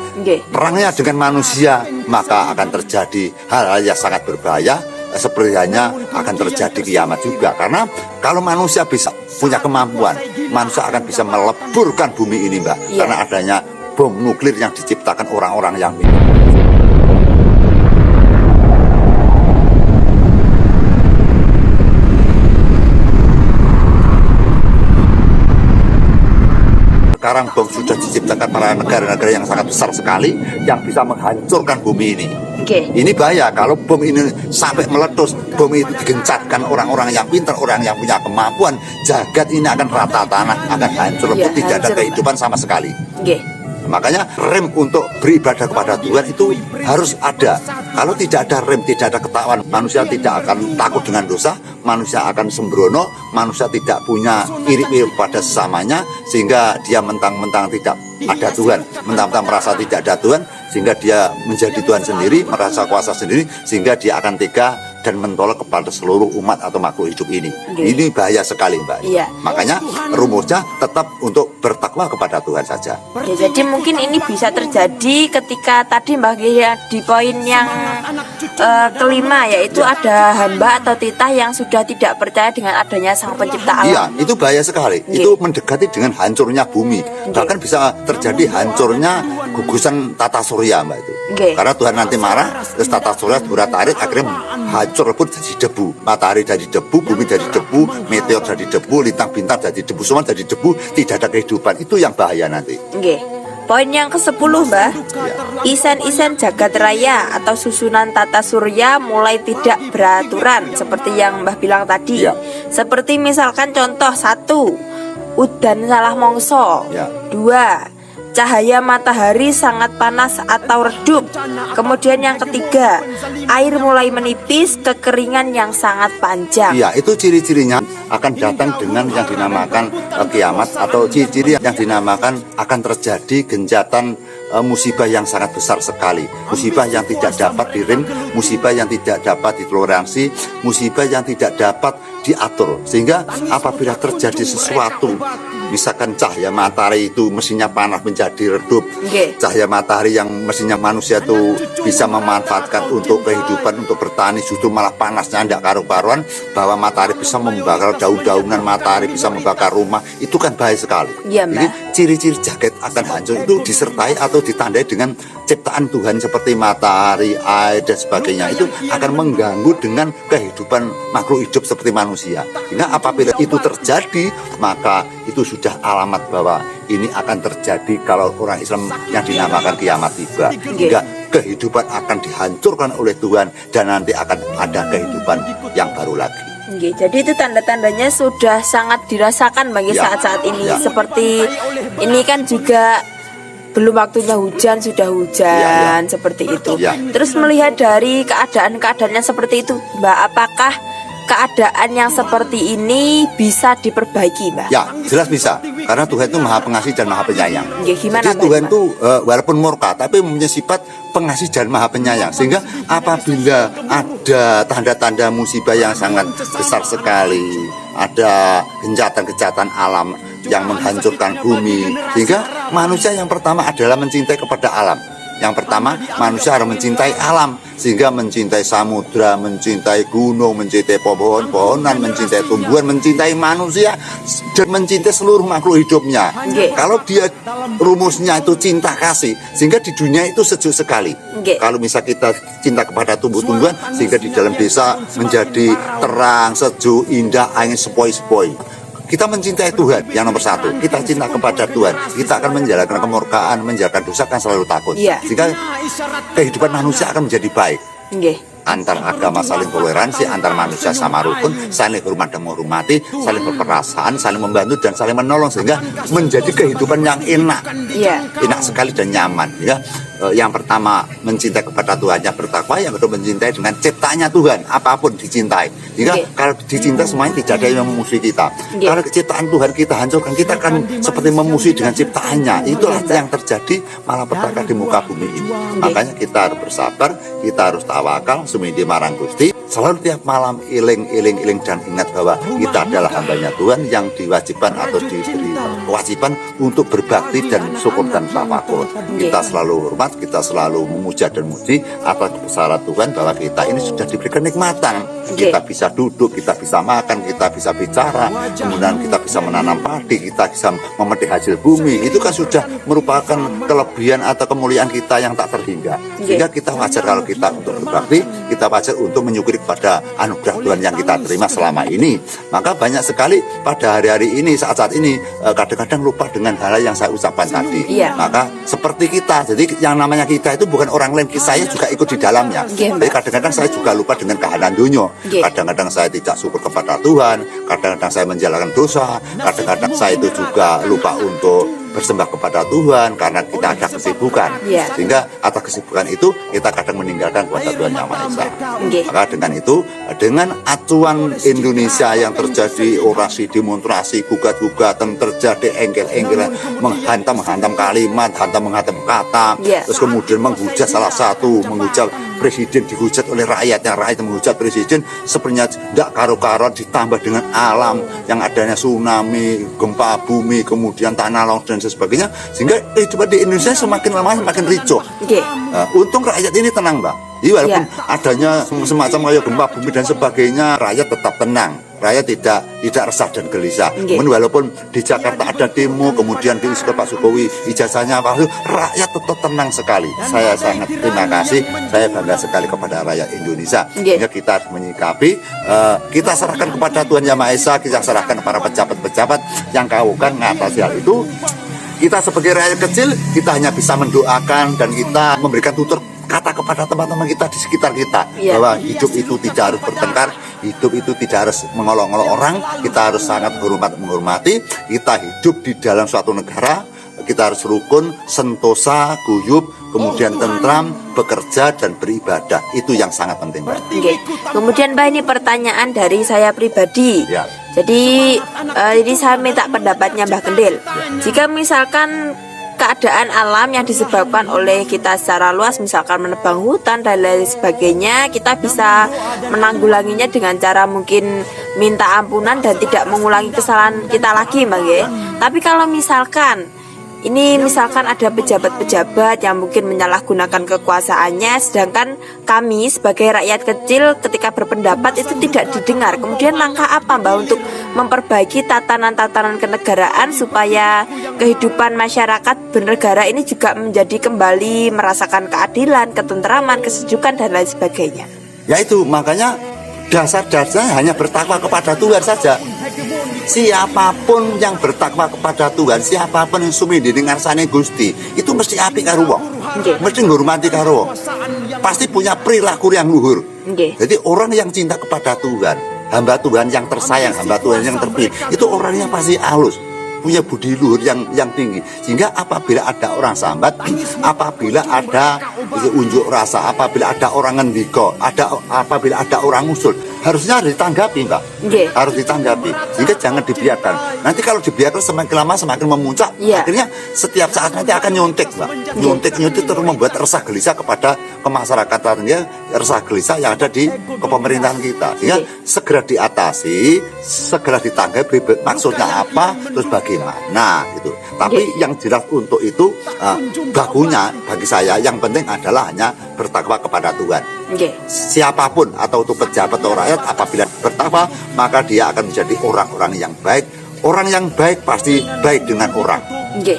Speaker 2: Perangnya dengan manusia, maka akan terjadi hal-hal yang sangat berbahaya. Seperti hanya akan terjadi kiamat juga. Karena kalau manusia bisa punya kemampuan, manusia akan bisa meleburkan bumi ini, Mbak. Karena adanya bom nuklir yang diciptakan orang-orang yang ini. Sekarang bom sudah diciptakan para negara-negara yang sangat besar sekali yang bisa menghancurkan bumi ini. Ini bahaya kalau bom ini sampai meletus, bom itu digencatkan orang-orang yang pintar, orang yang punya kemampuan, jagat ini akan rata tanah, akan hancur, tidak ada kehidupan sama sekali. Makanya rem untuk beribadah kepada Tuhan itu harus ada. Kalau tidak ada rem, tidak ada ketakwaan, manusia tidak akan takut dengan dosa, manusia akan sembrono, manusia tidak punya iri-iri pada sesamanya, sehingga dia mentang-mentang tidak ada Tuhan, mentang-mentang merasa tidak ada Tuhan, sehingga dia menjadi Tuhan sendiri, merasa kuasa sendiri, sehingga dia akan tega dan mentolak kepada seluruh umat atau makhluk hidup ini. Ini bahaya sekali, Mbak. Makanya rumusnya tetap untuk bertakwa kepada Tuhan saja.
Speaker 1: Jadi mungkin ini bisa terjadi ketika tadi Mbak Gia di poin yang kelima, yaitu ada hamba atau titah yang sudah tidak percaya dengan adanya Sang Pencipta alam.
Speaker 2: Iya, itu bahaya sekali. Itu mendekati dengan hancurnya bumi. Bahkan bisa terjadi hancurnya gugusan tata surya, Mbak itu. Karena Tuhan nanti marah, terus tata surya berat-tarik akhirnya hancur lebur jadi debu. Matahari jadi debu, bumi jadi debu, meteor jadi debu, lintang bintang jadi debu, semua jadi debu, tidak ada kehidupan. Itu yang bahaya nanti.
Speaker 1: Poin yang ke-10, Mbak. Isen-isen jagat raya atau susunan tata surya mulai tidak beraturan seperti yang Mbah bilang tadi. Seperti misalkan contoh 1, udan salah mongso. 2, cahaya matahari sangat panas atau redup. Kemudian yang ketiga, air mulai menipis, kekeringan yang sangat panjang.
Speaker 2: Iya, itu ciri-cirinya akan datang dengan yang dinamakan kiamat, atau ciri-ciri yang dinamakan akan terjadi genjatan musibah yang sangat besar sekali, musibah yang tidak dapat direm, musibah yang tidak dapat ditoleransi, musibah yang tidak dapat diatur. Sehingga apabila terjadi sesuatu, misalkan cahaya matahari itu mestinya panas menjadi redup, cahaya matahari yang mestinya manusia itu bisa memanfaatkan untuk kehidupan, untuk bertani, justru malah panasnya tidak karu-karuan, bahwa matahari bisa membakar daun-daunan, matahari bisa membakar rumah, itu kan bahaya sekali. Jadi ciri-ciri jagat akan hancur itu disertai atau ditandai dengan ciptaan Tuhan seperti matahari, air dan sebagainya, itu akan mengganggu dengan kehidupan makhluk hidup seperti manusia. Sehingga apabila itu terjadi, maka itu sudah alamat bahwa ini akan terjadi kalau orang Islam yang dinamakan kiamat tiba. Sehingga kehidupan akan dihancurkan oleh Tuhan dan nanti akan ada kehidupan yang baru lagi.
Speaker 1: Jadi itu tanda-tandanya sudah sangat dirasakan bagi saat-saat ini. Seperti ini kan juga belum waktunya hujan, sudah hujan, seperti itu. Terus melihat dari keadaan-keadaan yang seperti itu, Mbak, apakah keadaan yang seperti ini bisa diperbaiki, Mbak?
Speaker 2: Ya, jelas bisa. Karena Tuhan itu Maha Pengasih dan Maha Penyayang.
Speaker 1: Gimana,
Speaker 2: jadi Tuhan itu walaupun murka, tapi mempunyai sifat pengasih dan Maha Penyayang. Sehingga apabila ada tanda-tanda musibah yang sangat besar sekali, ada kejahatan-kejahatan alam yang menghancurkan bumi, sehingga manusia yang pertama adalah mencintai kepada alam. Yang pertama, manusia harus mencintai alam, sehingga mencintai samudra, mencintai gunung, mencintai pohon-pohonan, mencintai tumbuhan, mencintai manusia, dan mencintai seluruh makhluk hidupnya. Kalau dia rumusnya itu cinta kasih, sehingga di dunia itu sejuk sekali. Kalau misal kita cinta kepada tumbuh-tumbuhan, sehingga di dalam desa menjadi terang, sejuk, indah, angin sepoi-sepoi. Kita mencintai Tuhan yang nomor satu. Kita cinta kepada Tuhan. Kita akan menjalankan kemurkaan, menjalankan dosa, kan selalu takut. Sehingga kehidupan manusia akan menjadi baik. Antar agama saling toleransi, antar manusia sama rukun, saling hormat dan menghormati, saling berperasaan, saling membantu dan saling menolong, sehingga menjadi kehidupan yang enak, enak sekali dan nyaman. Yang pertama mencintai kepada Tuhan, yang bertakwa, yang kedua mencintai dengan ciptaannya Tuhan, apapun dicintai. Sehingga kalau dicintai semuanya tidak ada yang memusuhi kita. Kalau ciptaan Tuhan kita hancurkan, kita akan seperti memusuhi dengan ciptaannya. Itulah yang terjadi malapetaka di muka bumi ini. Makanya kita harus bersabar, kita harus tawakal, sumidi marang Gusti. Selalu tiap malam iling dan ingat bahwa kita adalah hambanya Tuhan yang diwajibkan atau diberi kewajiban untuk berbakti dan syukur dan tafakur. Kita selalu hormat, kita selalu memuja dan muji atas kebesaran Tuhan bahwa kita ini sudah diberi kenikmatan. Kita bisa duduk, kita bisa makan, kita bisa bicara, kemudian kita bisa menanam padi, kita bisa memetik hasil bumi. Itu kan sudah merupakan kelebihan atau kemuliaan kita yang tak terhingga. Sehingga kita wajar kalau kita untuk berbakti, kita wajar untuk menyukuri kepada anugerah Tuhan yang kita terima selama ini. Maka banyak sekali pada hari-hari ini, saat-saat ini, kadang-kadang lupa dengan hal yang saya ucapkan tadi. Maka seperti kita, jadi yang namanya kita itu bukan orang lain, saya juga ikut di dalamnya. Jadi kadang-kadang saya juga lupa dengan keadaan dunia. Kadang-kadang saya tidak syukur kepada Tuhan, kadang-kadang saya menjalankan dosa, kadang-kadang saya itu juga lupa untuk bersembah kepada Tuhan karena kita ada kesibukan. Sehingga atas kesibukan itu kita kadang meninggalkan kepada Tuhan Yang Maha Esa. Maka dengan itu, dengan acuan Indonesia yang terjadi orasi, demonstrasi, gugat-gugatan, terjadi engkel-engkelan, menghantam kalimat, menghantam kata, terus kemudian menghujat salah satu, menghujat presiden, dihujat oleh rakyat, yang rakyat menghujat presiden, sebenarnya tidak karu-karuan, ditambah dengan alam yang adanya tsunami, gempa bumi, kemudian tanah longsor dan sebagainya, sehingga kehidupan di Indonesia semakin lama semakin ricuh. Untung rakyat ini tenang, Mbak. Jadi walaupun adanya semacam kayak gempa bumi dan sebagainya, rakyat tetap tenang. Rakyat tidak resah dan gelisah. Walaupun di Jakarta ada demo, kemudian di Pak Jokowi ijazahnya palsu, rakyat tetap tenang sekali. Saya sangat terima kasih, saya bangga sekali kepada rakyat Indonesia. Sehingga kita harus menyikapi, kita serahkan kepada Tuhan Yang Maha Esa, kita serahkan para pejabat-pejabat yang kaukan mengatasi hal itu. Kita sebagai rakyat kecil, kita hanya bisa mendoakan dan kita memberikan tutur kata kepada teman-teman kita di sekitar kita, bahwa hidup itu tidak harus bertengkar, hidup itu tidak harus mengolok-olok orang, kita harus sangat menghormati, kita hidup di dalam suatu negara, kita harus rukun, sentosa, guyub, kemudian tentram, bekerja dan beribadah. Itu yang sangat penting, Mbak.
Speaker 1: Oke. Kemudian Mbak, ini pertanyaan dari saya pribadi.
Speaker 2: Ya.
Speaker 1: Jadi ini saya minta pendapatnya Mbak Kendil. Jika misalkan keadaan alam yang disebabkan oleh kita secara luas, misalkan menebang hutan dan lain sebagainya, kita bisa menanggulanginya dengan cara mungkin minta ampunan dan tidak mengulangi kesalahan kita lagi, Mbak. Tapi kalau misalkan ada pejabat-pejabat yang mungkin menyalahgunakan kekuasaannya, sedangkan kami sebagai rakyat kecil ketika berpendapat itu tidak didengar. Kemudian langkah apa, Mbak, untuk memperbaiki tatanan-tatanan kenegaraan supaya kehidupan masyarakat bernegara ini juga menjadi kembali merasakan keadilan, ketentraman, kesejukan dan lain sebagainya?
Speaker 2: Ya itu, makanya dasar-dasarnya hanya bertakwa kepada Tuhan saja. Siapapun yang bertakwa kepada Tuhan, siapapun yang sumidi ngarsane Gusti, itu mesti apik karo wong. Mesti ngurmati karo wong. Pasti punya perilaku yang luhur. Jadi orang yang cinta kepada Tuhan, hamba Tuhan yang tersayang, hamba Tuhan yang terpilih, itu orangnya pasti halus, punya budi luhur yang tinggi. Sehingga apabila ada orang sambat, apabila ada unjuk rasa, apabila ada orang ngendiko, apabila ada orang usul, harusnya ditanggapi, Mbak. Harus ditanggapi. Sehingga jangan dibiarkan. Nanti kalau dibiarkan semakin lama semakin memuncak, akhirnya setiap saat nanti akan nyontek, Mbak. Nyontek terus membuat resah gelisah kepada kemasyarakatan, resah gelisah yang ada di kepemerintahan kita. Sehingga segera diatasi, segera ditanggapi maksudnya apa, terus bagaimana gitu. Tapi yang jelas untuk itu bagunya bagi saya yang penting adalah hanya bertakwa kepada Tuhan. Siapapun atau itu pejabat atau rakyat, apabila bertakwa maka dia akan menjadi orang-orang yang baik. Orang yang baik pasti baik dengan orang.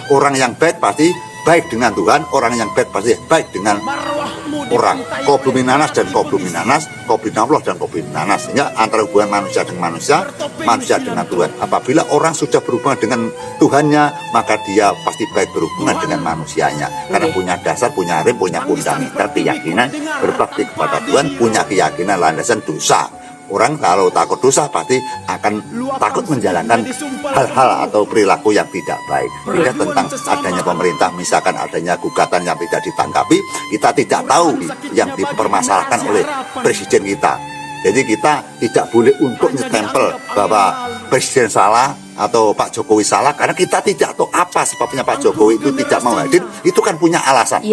Speaker 2: Orang yang baik pasti baik dengan Tuhan. Orang yang baik pasti baik dengan orang. Qobluminanas dan qobluminanas, qoblinallah dan qobluminanas. Sehingga antara hubungan manusia dengan manusia, manusia dengan Tuhan. Apabila orang sudah berhubungan dengan Tuhannya, maka dia pasti baik berhubungan dengan manusianya. Karena punya dasar, punya rem, punya fundamental keyakinan berbakti kepada Tuhan, punya keyakinan landasan dosa. Orang kalau takut dosa pasti akan takut menjalankan hal-hal atau perilaku yang tidak baik. Sehingga tentang adanya pemerintah, misalkan adanya gugatan yang tidak ditanggapi, kita tidak tahu yang dipermasalahkan oleh presiden kita. Jadi kita tidak boleh untuk nyetempel bahwa presiden salah atau Pak Jokowi salah, karena kita tidak tahu apa sebabnya Pak Jokowi itu tidak mau hadir. Itu kan punya alasan.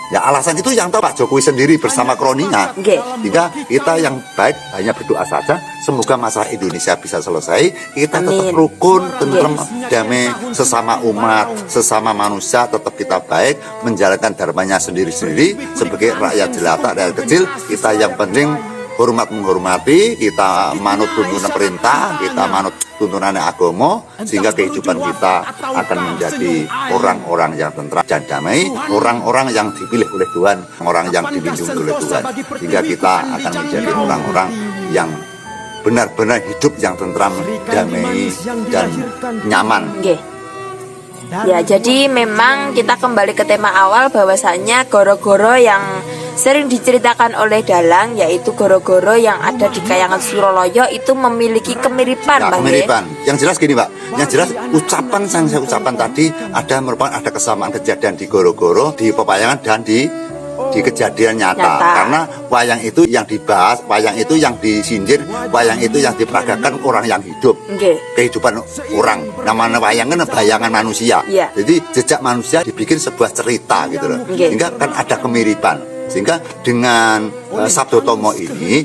Speaker 2: Ya alasan itu yang tahu Pak Jokowi sendiri bersama kroninya. Sehingga kita yang baik hanya berdoa saja, semoga masalah Indonesia bisa selesai. Kita tetap rukun, tentrem, damai, sesama umat, sesama manusia, tetap kita baik, menjalankan dharmanya sendiri-sendiri sebagai rakyat jelata, rakyat kecil. Kita yang penting hormat menghormati, kita manut tuntunan perintah, kita manut tuntunan agama, sehingga kehidupan kita akan menjadi orang-orang yang tentram dan damai, orang-orang yang dipilih oleh Tuhan, orang yang dilindungi oleh Tuhan, sehingga kita akan menjadi orang-orang yang benar-benar hidup yang tentram, damai dan nyaman.
Speaker 1: Ya, jadi memang kita kembali ke tema awal, bahwasanya goro-goro yang sering diceritakan oleh Dalang, yaitu goro-goro yang ada di Kayangan Suroloyo itu memiliki kemiripan, Bang.
Speaker 2: Kemiripan. Yang jelas gini, Pak. Yang jelas ucapan yang saya ucapkan tadi ada kesamaan kejadian di goro-goro, di pepayangan dan di kejadian nyata. Karena wayang itu yang dibahas, wayang itu yang disindir, wayang itu yang diperagakan orang yang hidup. Kehidupan orang. Namanya wayang kan bayangan manusia. Jadi jejak manusia dibikin sebuah cerita gitu loh. Sehingga kan ada kemiripan. Sehingga dengan Sabdo Tomo ini,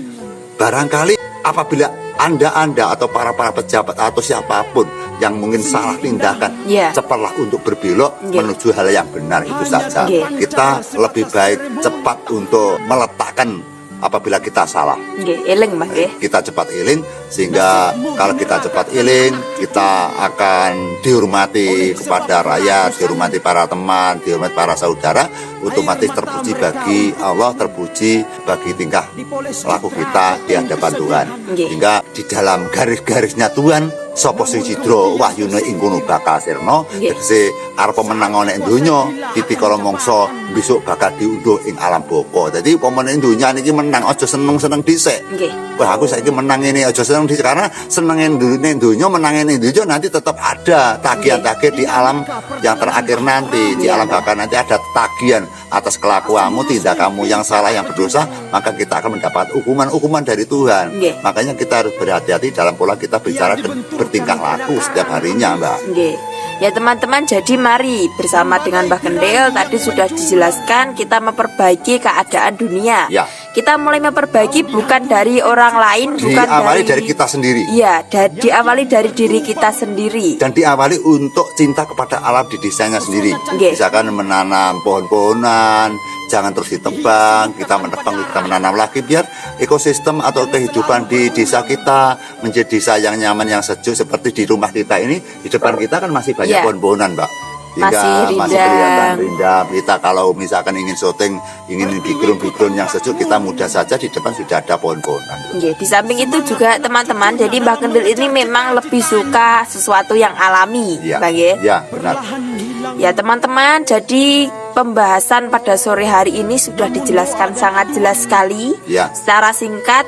Speaker 2: barangkali apabila anda atau para pejabat atau siapapun yang mungkin salah tindakan, cepatlah untuk berbelok menuju hal yang benar, itu saja. Kita lebih baik cepat untuk meletakkan apabila kita salah.
Speaker 1: Eling, Mas.
Speaker 2: Kita cepat eling, sehingga kalau kita cepat eling, kita akan dihormati kepada rakyat, dihormati para teman, dihormati para saudara, otomatis terpuji bagi Allah, terpuji bagi tingkah laku kita di hadapan Tuhan. Sehingga di dalam garis-garisnya Tuhan, sapa sing cidra wahyune ing kono bakal sirna. Tegese arep menang ana ing donya titikala mangsa besok bakal diunduh ing alam baka. Dadi upamane donya niki menang aja seneng-seneng dhisik.
Speaker 1: Nggih.
Speaker 2: Wah aku saiki menang ini aja seneng dhisik karena senenge donya menang ini donya nanti tetap ada tagihan-tagihan di alam yang terakhir nanti. Di alam baka nanti ada tagihan atas kelakuanmu, tidak kamu yang salah, yang berdosa, maka kita akan mendapat hukuman dari Tuhan. Makanya kita harus berhati-hati dalam pola kita bicara dan bertingkah laku setiap harinya, Mbak.
Speaker 1: Ya teman-teman, jadi mari bersama dengan Mbah Kendil tadi sudah dijelaskan kita memperbaiki keadaan dunia.
Speaker 2: Ya.
Speaker 1: Kita mulai memperbaiki bukan dari orang lain, bukan
Speaker 2: diawali dari kita sendiri.
Speaker 1: Iya, diawali dari diri kita sendiri.
Speaker 2: Dan diawali untuk cinta kepada alam di desanya sendiri. Misalkan menanam pohon-pohonan, jangan terus ditebang, kita menanam lagi biar ekosistem atau kehidupan di desa kita menjadi desa yang nyaman, yang sejuk. Seperti di rumah kita ini, di depan kita kan masih banyak pohon-pohonan, Mbak. Masih kelihatan rindang. Kita kalau misalkan ingin syuting, ingin background yang sejuk, kita mudah saja di depan sudah ada pohon-pohonan.
Speaker 1: Di samping itu juga teman-teman, jadi Mbah Kendil ini memang lebih suka sesuatu yang alami,
Speaker 2: ya, benar.
Speaker 1: Ya teman-teman, jadi pembahasan pada sore hari ini sudah dijelaskan sangat jelas sekali, secara singkat.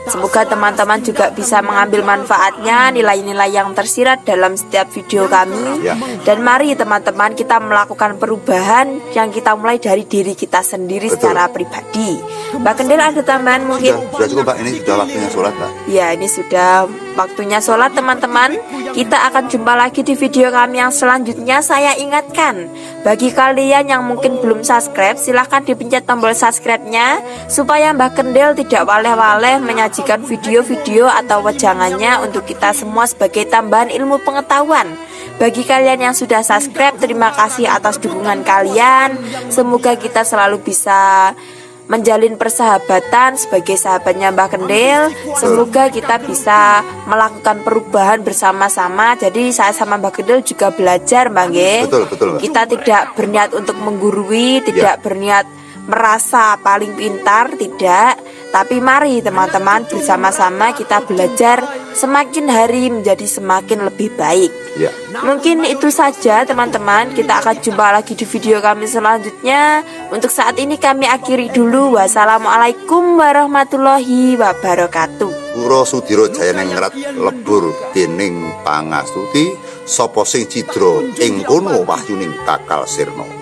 Speaker 1: Semoga teman-teman juga bisa mengambil manfaatnya, nilai-nilai yang tersirat dalam setiap video kami. Dan mari teman-teman kita melakukan perubahan yang kita mulai dari diri kita sendiri. Secara pribadi. Mbak Kendil ada tambahan mungkin?
Speaker 2: Sudah cukup, Mbak, ini sudah waktunya sholat, Mbak.
Speaker 1: Ya, ini sudah waktunya sholat teman-teman. Kita akan jumpa lagi di video kami yang selanjutnya. Saya ingatkan, bagi kalian yang mungkin belum subscribe, silahkan dipencet tombol subscribe-nya supaya Mbak Kendil tidak waleh-waleh menyajikan video-video atau wejangannya untuk kita semua sebagai tambahan ilmu pengetahuan. Bagi kalian yang sudah subscribe, terima kasih atas dukungan kalian. Semoga kita selalu bisa menjalin persahabatan sebagai sahabatnya Mbah Kendil. Semoga kita bisa melakukan perubahan bersama-sama. Jadi saya sama Mbah Kendil juga belajar, Mbak.
Speaker 2: Betul, Mbak.
Speaker 1: Kita tidak berniat untuk menggurui, tidak berniat merasa paling pintar, tidak. Tapi mari teman-teman bersama-sama kita belajar, semakin hari menjadi semakin lebih baik. Mungkin itu saja teman-teman. Kita akan jumpa lagi di video kami selanjutnya. Untuk saat ini kami akhiri dulu. Wassalamualaikum warahmatullahi wabarakatuh.
Speaker 2: Pura Sudiro Jayaningrat lebur dening pangastuti, sapa sing cidra ing kono wahyuning kakal sirna.